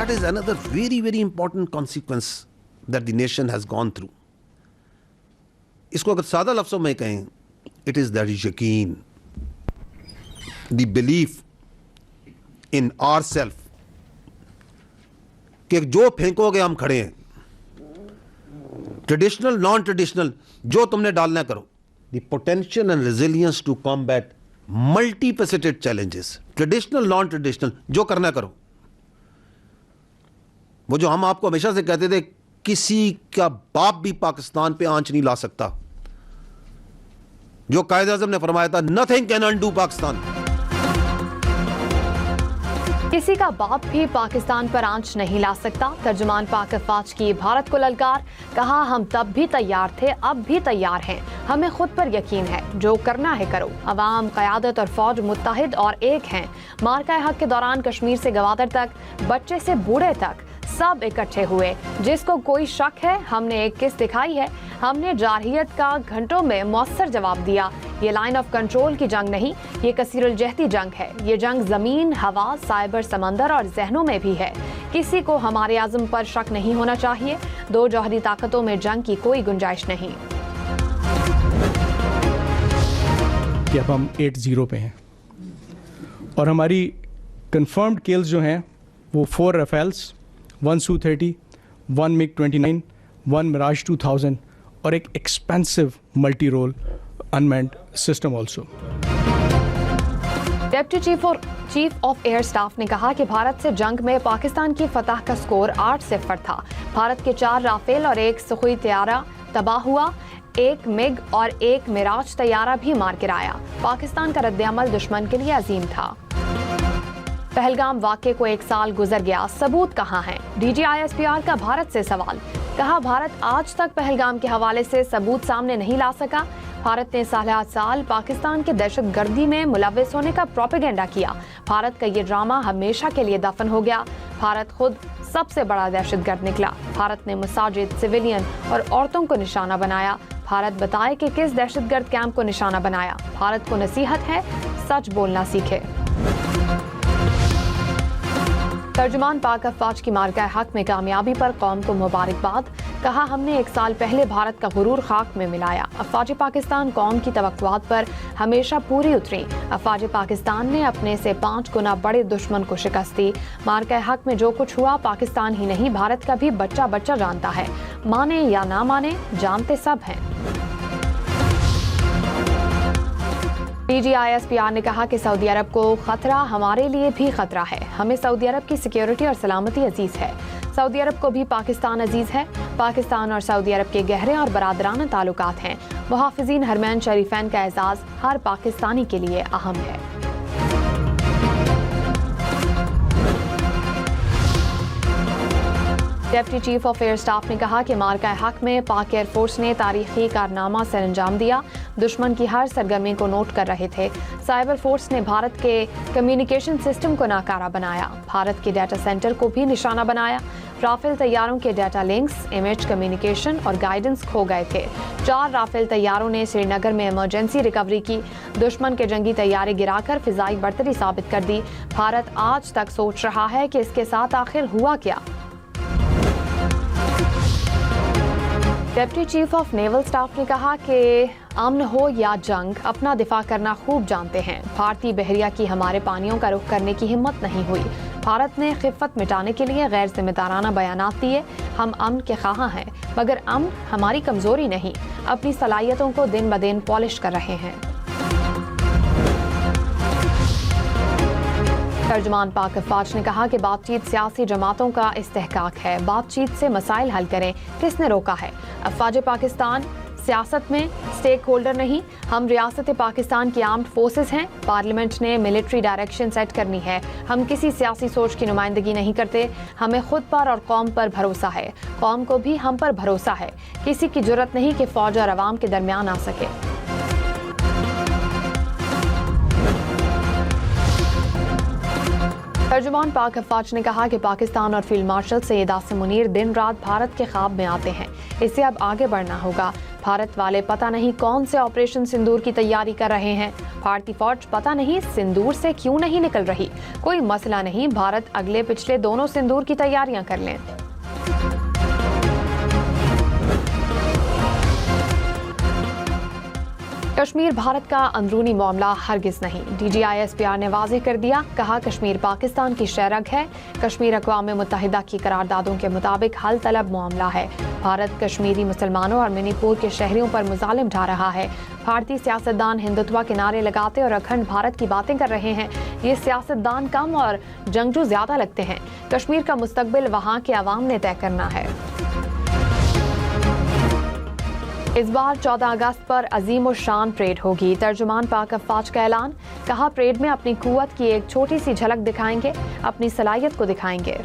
that is another very, very important consequence that the nation has gone through. इसको अगर सादा लफ्ज़ों में कहें, it is that यकीन, the belief in ourself कि जो फेंकोगे हम खड़े हैं, ट्रेडिशनल नॉन ट्रेडिशनल जो तुमने डालना करो. The potential and resilience to combat multifaceted challenges, traditional non traditional जो करना करो. वो जो हम आपको हमेशा से कहते थे किसी का बाप भी पाकिस्तान पे आंच नहीं ला सकता, जो कायद आज़म ने फरमाया था, नथिंग कैन अनडू पाकिस्तान. किसी का बाप भी पाकिस्तान पर आंच नहीं ला सकता. तर्जुमान पाक अफवाज की भारत को ललकार. कहा हम तब भी तैयार थे, अब भी तैयार हैं. हमें खुद पर यकीन है, जो करना है करो. अवाम, क़यादत और फौज मुत्तहिद और एक हैं. मार्का हक के दौरान कश्मीर से गवादर तक, बच्चे से बूढ़े तक सब इकट्ठे हुए. जिसको कोई शक है, हमने एक किस्त दिखाई है. हमने जारहियत का घंटों में मौसर जवाब दिया. ये लाइन ऑफ कंट्रोल की जंग नहीं, ये कसीरुल जहती जंग है. ये जंग जमीन, हवा, साइबर, समंदर और जहनों में भी है. किसी को हमारे आज़म पर शक नहीं होना चाहिए. दो जौहरी ताकतों में जंग की कोई गुंजाइश नहीं. कि अब हम 8-0 पे हैं और हमारी कंफर्म्ड किल्स जो हैं वो 4 राफेल्स, 1 Su-30, 1 MiG-29, 1 Mirage 2000 और एक expensive multi role unmanned system also. Deputy chief of air staff ने कहा कि भारत से जंग में पाकिस्तान की फतह का स्कोर 8-0 था. भारत के 4 राफेल और 1 सुखोई तैयारा तबाह हुआ. 1 मिग और 1 मिराज तैयारा भी मार गिराया. पाकिस्तान का रद्द-ए-अमल दुश्मन के लिए अजीम था. पहलगाम वाक़े को 1 साल गुजर गया, सबूत कहाँ हैं? DGISPR का भारत से सवाल. कहा भारत आज तक पहलगाम के हवाले से सबूत सामने नहीं ला सका. भारत ने साल पाकिस्तान के दहशत गर्दी में मुलव्विस होने का प्रोपेगेंडा किया. भारत का ये ड्रामा हमेशा के लिए दफन हो गया. भारत खुद सबसे बड़ा दहशत गर्द निकला. भारत ने मसाजिद, सिविलियन और औरतों को निशाना बनाया. भारत बताए कि किस दहशत गर्द कैंप को निशाना बनाया. भारत को नसीहत है, सच बोलना सीखे. तर्जुमान पाक अफवाज की मार्का हक में कामयाबी पर कौम को मुबारकबाद. कहा हमने 1 साल पहले भारत का गुरूर खाक में मिलाया. अफवाज पाकिस्तान कौम की तवक्कुआत पर हमेशा पूरी उतरी. अफवाज पाकिस्तान ने अपने से 5 गुना बड़े दुश्मन को शिकस्त दी. मार्का हक में जो कुछ हुआ पाकिस्तान ही नहीं भारत का भी बच्चा बच्चा जानता है. माने या ना माने, जानते सब हैं. DGISPR ने कहा कि सऊदी अरब को खतरा हमारे लिए भी खतरा है. हमें सऊदी अरब की सिक्योरिटी और सलामती अजीज है. सऊदी अरब को भी पाकिस्तान अजीज है. पाकिस्तान और सऊदी अरब के गहरे और बरादराना ताल्लुकात हैं. मुहाफिजीन हरमैन शरीफैन का एजाज हर पाकिस्तानी के लिए अहम है. Deputy chief of air staff ने कहा कि मार्का हक में पाक एयरफोर्स ने तारीखी कारनामा सर अंजाम दिया. दुश्मन की हर सरगर्मी को नोट कर रहे थे. साइबर फोर्स ने भारत के कम्युनिकेशन सिस्टम को नाकारा बनाया. भारत के डाटा सेंटर को भी निशाना बनाया. राफेल तैयारों के डाटा लिंक्स, इमेज कम्युनिकेशन और गाइडेंस खो गए थे. 4 राफेल तैयारों ने श्रीनगर में इमरजेंसी रिकवरी की. दुश्मन के जंगी तैयारे गिराकर फिजाई बर्तरी साबित कर दी. भारत आज तक सोच रहा है कि इसके साथ आखिर हुआ क्या. Deputy chief of naval staff ने कहा कि अमन हो या जंग, अपना दिफा करना खूब जानते हैं. भारतीय बहरिया की हमारे पानियों का रुख करने की हिम्मत नहीं हुई. भारत ने खिफ़त मिटाने के लिए गैर जिम्मेदाराना बयानात दिए. हम अमन के ख़्वाह हैं, मगर अमन हमारी कमज़ोरी नहीं. अपनी सलाहियतों को दिन ब दिन पॉलिश कर रहे हैं. तर्जुमान पाक अफवाज ने कहा कि बातचीत सियासी जमातों का इस्तेहकाक है. बातचीत से मसाइल हल करें. किसने रोका है? अफवाज पाकिस्तान सियासत में स्टेक होल्डर नहीं. हम रियासत पाकिस्तान की आर्म्ड फोर्सेस हैं. पार्लियामेंट ने मिलिट्री डायरेक्शन सेट करनी है. हम किसी सियासी सोच की नुमाइंदगी नहीं करते. हमें खुद पर और कौम पर भरोसा है. कौम को भी हम पर भरोसा है. किसी की जुर्रत नहीं कि फौज और अवाम के दरमियान आ सके. ترجمان پاک افواج نے کہا کہ پاکستان اور فیلڈ مارشل سید عاصم منیر دن رات بھارت کے خواب میں آتے ہیں، اس سے اب آگے بڑھنا ہوگا۔ بھارت والے پتہ نہیں کون سے آپریشن سندور کی تیاری کر رہے ہیں، بھارتی فوج پتہ نہیں سندور سے کیوں نہیں نکل رہی۔ کوئی مسئلہ نہیں، بھارت اگلے پچھلے دونوں سندور کی تیاریاں کر لیں۔ کشمیر بھارت کا اندرونی معاملہ ہرگز نہیں، D G I S P R نے واضح کر دیا، کہا کشمیر پاکستان کی شہرگ ہے، کشمیر اقوام متحدہ کی قراردادوں کے مطابق حل طلب معاملہ ہے۔ بھارت کشمیری مسلمانوں اور منی پور کے شہریوں پر مظالم ڈھا رہا ہے۔ بھارتی سیاستدان ہندوتوا کے نعرے لگاتے اور اکھنڈ بھارت کی باتیں کر رہے ہیں، یہ سیاستدان کم اور جنگجو زیادہ لگتے ہیں۔ کشمیر کا مستقبل وہاں کے عوام نے طے کرنا ہے۔ اس بار 14 اگست پر عظیم الشان پریڈ ہوگی، ترجمان پاک افواج کا اعلان، کہا پریڈ میں اپنی قوت کی ایک چھوٹی سی جھلک دکھائیں گے، اپنی صلاحیت کو دکھائیں گے۔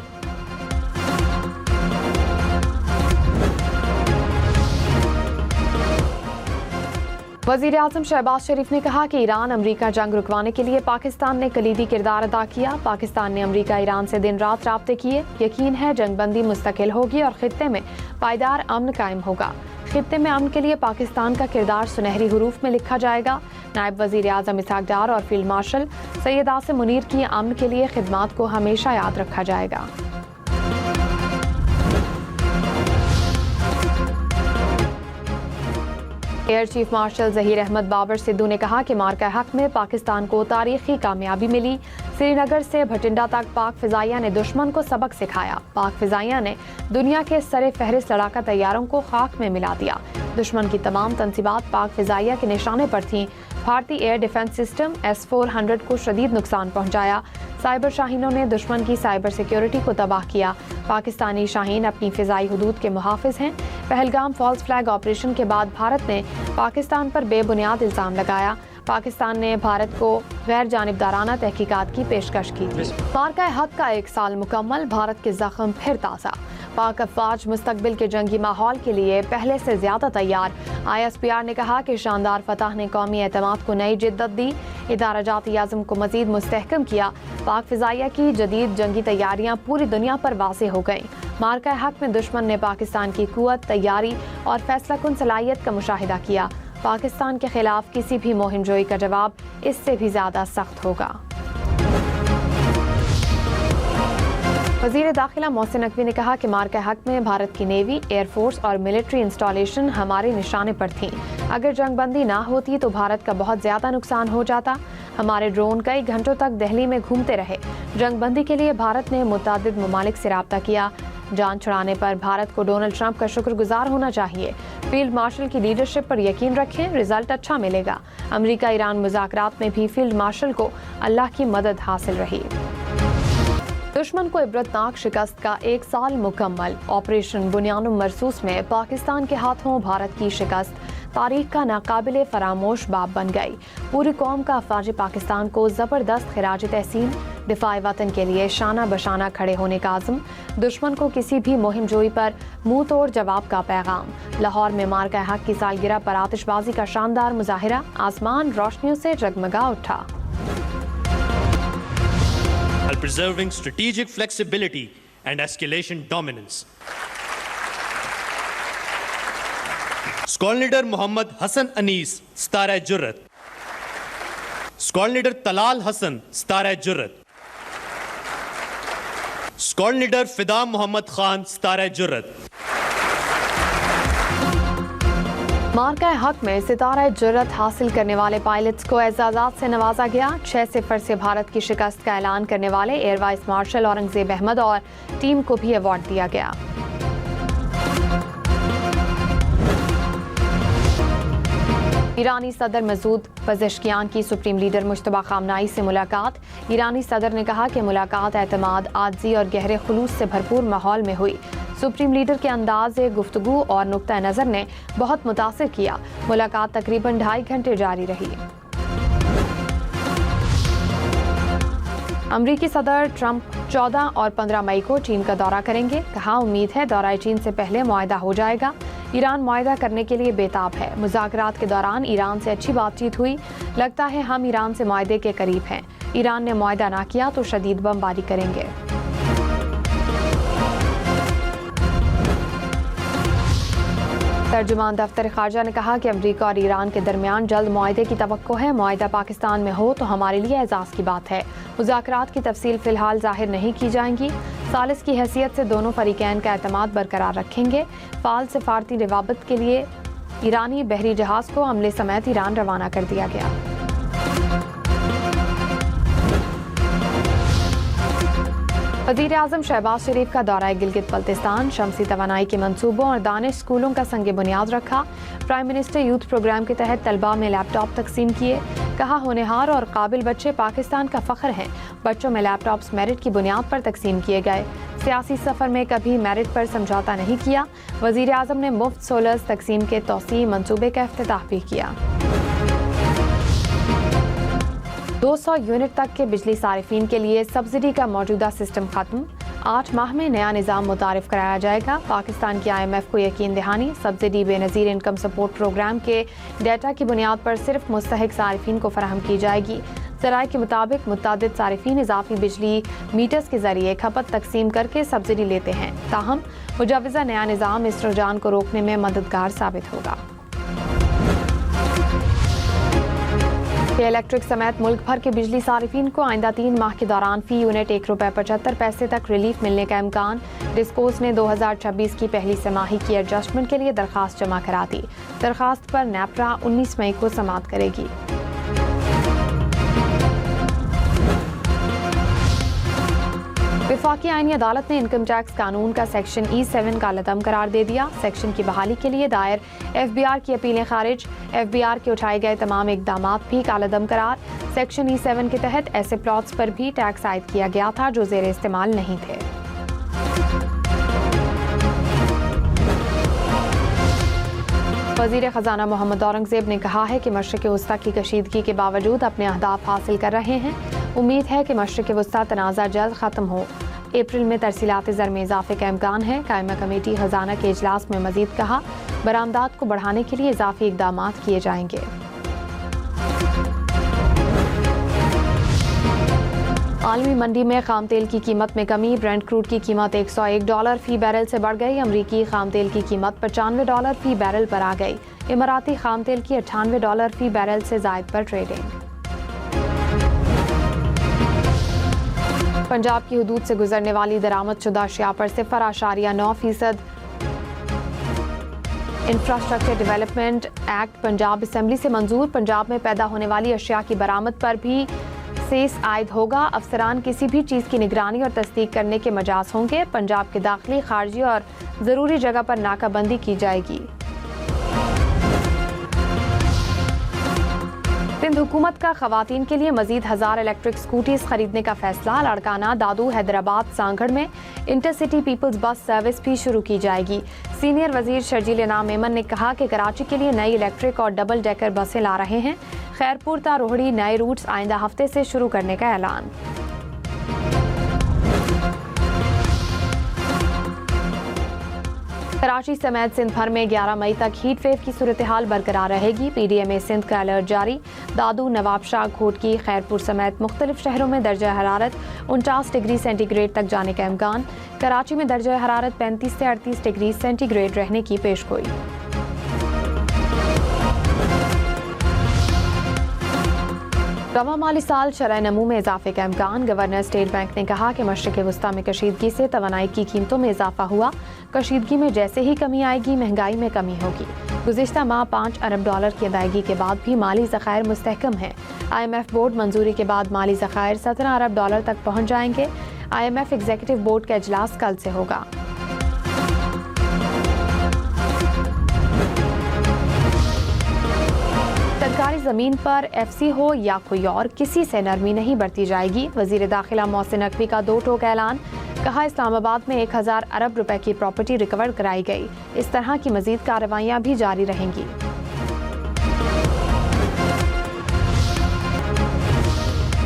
وزیر اعظم شہباز شریف نے کہا کہ ایران امریکہ جنگ رکوانے کے لیے پاکستان نے کلیدی کردار ادا کیا، پاکستان نے امریکہ ایران سے دن رات رابطے کیے، یقین ہے جنگ بندی مستقل ہوگی اور خطے میں پائیدار امن قائم ہوگا۔ خطے میں امن کے لیے پاکستان کا کردار سنہری حروف میں لکھا جائے گا۔ نائب وزیر اعظم اسحاق ڈار اور فیلڈ مارشل سید عاصم منیر کی امن کے لیے خدمات کو ہمیشہ یاد رکھا جائے گا۔ Air chief marshal Zaheer Ahmed Babar Sidhu نے کہا کہ مارکہ حق میں پاکستان کو تاریخی کامیابی ملی، سری نگر سے بھٹنڈا تک پاک فضائیہ نے دشمن کو سبق سکھایا، پاک فضائیہ نے دنیا کے سر فہرست لڑاکا طیاروں کو خاک میں ملا دیا، دشمن کی تمام تنصیبات پاک فضائیہ کے نشانے پر تھیں، بھارتی ایئر ڈیفنس سسٹم S-400 کو شدید نقصان پہنچایا، سائبر شاہینوں نے دشمن کی سائبر سیکیورٹی کو تباہ کیا، پاکستانی شاہین اپنی فضائی حدود کے محافظ ہیں۔ پہلگام فالس فلیگ آپریشن کے بعد بھارت نے پاکستان پر بے بنیاد الزام لگایا، پاکستان نے بھارت کو غیر جانبدارانہ تحقیقات کی پیشکش کی تھی۔ مارکہ حق کا 1 سال مکمل، بھارت کے زخم پھر تازہ، پاک افواج مستقبل کے جنگی ماحول کے لیے پہلے سے زیادہ تیار۔ ISPR نے کہا کہ شاندار فتح نے قومی اعتماد کو نئی جدت دی، ادارہ جاتی عزم کو مزید مستحکم کیا، پاک فضائیہ کی جدید جنگی تیاریاں پوری دنیا پر واضح ہو گئیں۔ مارکہ حق میں دشمن نے پاکستان کی قوت، تیاری اور فیصلہ کن صلاحیت کا مشاہدہ کیا، پاکستان کے خلاف کسی بھی مہم جوئی کا جواب اس سے بھی زیادہ سخت ہوگا۔ وزیر داخلہ محسن نقوی نے کہا کہ مارکہ حق میں بھارت کی نیوی، ایئر فورس اور ملٹری انسٹالیشن ہمارے نشانے پر تھیں، اگر جنگ بندی نہ ہوتی تو بھارت کا بہت زیادہ نقصان ہو جاتا، ہمارے ڈرون کئی گھنٹوں تک دہلی میں گھومتے رہے، جنگ بندی کے لیے بھارت نے متعدد ممالک سے رابطہ کیا، جان چھڑانے پر بھارت کو ڈونلڈ ٹرمپ کا شکر گزار ہونا چاہیے، فیلڈ مارشل کی لیڈرشپ پر یقین رکھیں، رزلٹ اچھا ملے گا، امریکہ ایران مذاکرات میں بھی فیلڈ مارشل کو اللہ کی مدد حاصل رہی۔ دشمن کو عبرتناک شکست کا 1 سال مکمل، آپریشن بنیان مرصوص میں پاکستان کے ہاتھوں بھارت کی شکست تاریخ کا ناقابل فراموش باب بن گئی، پوری قوم کا افواج پاکستان کو زبردست خراج تحسین، دفاع وطن کے لیے شانہ بشانہ کھڑے ہونے کا عزم، دشمن کو کسی بھی مہم جوئی پر منہ توڑ جواب کا پیغام، لاہور میں مارکہ حق کی سالگرہ پر آتش بازی کا شاندار مظاہرہ، آسمان روشنیوں سے جگمگا اٹھا۔ while preserving strategic flexibility and escalation dominance. Squadron Leader Mohammad Hassan Anis, Star-e Jurrat. Squadron Leader Talal Hassan, Star-e Jurrat. Squadron Leader Fida Muhammad Khan, Star-e Jurrat. مارکہ حق میں ستارہ جرت حاصل کرنے والے پائلٹس کو اعزازات سے نوازا گیا، 6-0 سے بھارت کی شکست کا اعلان کرنے والے air vice marshal Aurangzeb Ahmad اور ٹیم کو بھی ایوارڈ دیا گیا۔ ایرانی صدر مسعود پزشکیان کی سپریم لیڈر مجتبیٰ خامنہئی سے ملاقات، ایرانی صدر نے کہا کہ ملاقات اعتماد، عاجزی اور گہرے خلوص سے بھرپور ماحول میں ہوئی، سپریم لیڈر کے انداز گفتگو اور نقطہ نظر نے بہت متاثر کیا، ملاقات تقریباً 2.5 گھنٹے جاری رہی۔ امریکی صدر ٹرمپ 14 اور 15 مئی کو چین کا دورہ کریں گے، کہا امید ہے دورہ چین سے پہلے معاہدہ ہو جائے گا، ایران معاہدہ کرنے کے لیے بےتاب ہے، مذاکرات کے دوران ایران سے اچھی بات چیت ہوئی، لگتا ہے ہم ایران سے معاہدے کے قریب ہیں، ईरान ने मुआहदा ना किया तो शदीद बमबारी करेंगे। तर्जुमान दफ्तर खारजा ने कहा कि अमरीका और ईरान के दरमियान जल्द मुआहदे की तवक्को है। मुआहदा पाकिस्तान में हो तो हमारे लिए एजाज़ की बात है। मुज़ाकरात की तफसील फ़िलहाल ज़ाहिर नहीं की जाएंगी। सालिस की हैसियत से दोनों फरीकैन का एतमाद बरकरार रखेंगे। फ़ाल सफारती रवाबत के लिए ईरानी बहरी जहाज़ को अमले समेत ईरान रवाना कर दिया गया। वज़ीर आज़म शहबाज शरीफ का दौरा गिलगित बल्तिस्तान, शमसी तवानाई के मंसूबों और दानिश स्कूलों का संग बुनियाद रखा। प्राइम मिनिस्टर यूथ प्रोग्राम के तहत तलबा में लैपटॉप तकसीम किए। कहा होनहार और काबिल बच्चे पाकिस्तान का फ़ख्र हैं। बच्चों में लैपटॉप्स मेरिट की बुनियाद पर तकसीम किए गए। सियासी सफ़र में कभी मेरिट पर समझौता नहीं किया। वज़ीर आज़म ने मुफ्त सोलर्स तकसीम के तौसीई मंसूबे का इफ्तिताह भी किया। 200 यूनिट तक के बिजली सारिफीन के लिए सब्सिडी का मौजूदा सिस्टम खत्म। 8 माह में नया निज़ाम मुतारिफ कराया जाएगा। पाकिस्तान की IMF को यकीन दहानी, subsidy Benazir income support programme के डेटा की बुनियाद पर सिर्फ मुस्तहिक सारिफीन को फराहम की जाएगी। ज़राए के मुताबिक मुतादिद सारिफीन इजाफी बिजली मीटर्स के जरिए खपत तकसीम करके सब्सिडी लेते हैं। ताहम मुजवज़ा नया निज़ाम इस रुझान को रोकने में मददगार साबित होगा। इलेक्ट्रिक समेत मुल्क भर के बिजली सारिफीन को आइंदा 3 माह के दौरान फी यूनिट ₹1.75 तक रिलीफ मिलने का इम्कान। डिस्कोस ने 2026 की पहली तिमाही की एडजस्टमेंट के लिए दरखास्त जमा करा दी। दरखास्त पर नेपरा 19 मई को समाअत करेगी। वफाकी आईनी अदालत ने इनकम टैक्स कानून का सेक्शन E7 का लदम करार दे दिया। सेक्शन की बहाली के लिए दायर FBR की अपीलें खारिज। FBR के उठाए गए तमाम इकदामात भी कालदम करार। सेक्शन E7 के तहत ऐसे प्लॉट्स पर भी टैक्स आयद किया गया था जो ज़ेर इस्तेमाल नहीं थे। वज़ीर ख़ज़ाना मोहम्मद औरंगज़ेब ने कहा है कि मशरिक़ वस्ता की कशीदगी के बावजूद अपने अहदाफ हासिल कर रहे हैं। उम्मीद है कि मशरिक़ वस्ता तनाज़ा जल्द ख़त्म हो। अप्रैल में तरसीलात ज़र में इजाफे का इम्कान है। कायमा कमेटी ख़ज़ाना के इजलास में मज़ीद कहा, बरामदात को बढ़ाने के लिए इजाफी इक़दामात किए जाएंगे। आलमी मंडी में खाम तेल की कीमत में कमी। ब्रेंट क्रूड की कीमत $101 फी बैरल से बढ़ गई। अमरीकी खाम तेल की कीमत $95 फी बैरल पर आ गई। इमाराती खाम तेल की $98 फी बैरल से ज़ायद पर ट्रेडिंग। पंजाब की हुदूद से गुजरने वाली दरामदशुदा अशिया पर 0.9% infrastructure development act Punjab assembly से मंजूर। पंजाब में पैदा होने वाली अशिया की बरामद पर भी सेस आयद होगा। अफसरान किसी भी चीज़ की निगरानी और तस्दीक करने के मजाज होंगे। पंजाब के दाखिली, खारजी और ज़रूरी जगह पर नाकाबंदी की जाएगी। सिंध हुकूमत का खवातीन के लिए मजीद 1000 इलेक्ट्रिक स्कूटीज खरीदने का फैसला। लाड़काना, दादू, हैदराबाद, सांगढ़ में इंटरसिटी पीपल्स बस सर्विस भी शुरू की जाएगी। सीनियर वजीर शर्जील इनाम मेमन ने कहा कि कराची के लिए नई इलेक्ट्रिक और डबल डेकर बसें ला रहे हैं। खैरपुर ता रोहड़ी नए रूट्स आइंदा हफ्ते से शुरू करने का ऐलान। कराची समेत सिंध भर में 11 मई तक हीट वेव की सूरत हाल बरकरार रहेगी। PDMA सिंध का अलर्ट जारी। दादू, नवाबशाह, घोटकी, खैरपुर समेत मुख्तलिफ शहरों में दर्जा हरारत 49 डिग्री सेंटीग्रेड तक जाने का इम्कान। कराची में दर्जा हरारत 35 से 38 डिग्री सेंटीग्रेड रहने की पेशगोई। रवां माली साल शरह नमू में इजाफे का इम्कान। गवर्नर स्टेट बैंक ने कहा कि मशरिक़ वस्ता में कशीदगी से तवानाई की कीमतों में इजाफा हुआ। कशीदगी में जैसे ही कमी आएगी, महंगाई में कमी होगी। गुज़िश्ता माह $5 अरब की अदायगी के बाद भी माली ज़खायर मुस्तहकम है। IMF बोर्ड मंजूरी के बाद माली ज़खायर $17 अरब तक पहुँच जाएंगे। IMF एग्जीक्यूटिव बोर्ड का इजलास कल से होगा। सरकारी ज़मीन पर FC हो या कोई और, किसी से नरमी नहीं बरती जाएगी। वज़ीर दाखिला मोहसिन नकवी का 2 टोक ऐलान। कहा, इस्लामाबाद में 1000 अरब रुपए की प्रॉपर्टी रिकवर कराई गई। इस तरह की मजीद कार्रवाइयाँ भी जारी रहेंगी।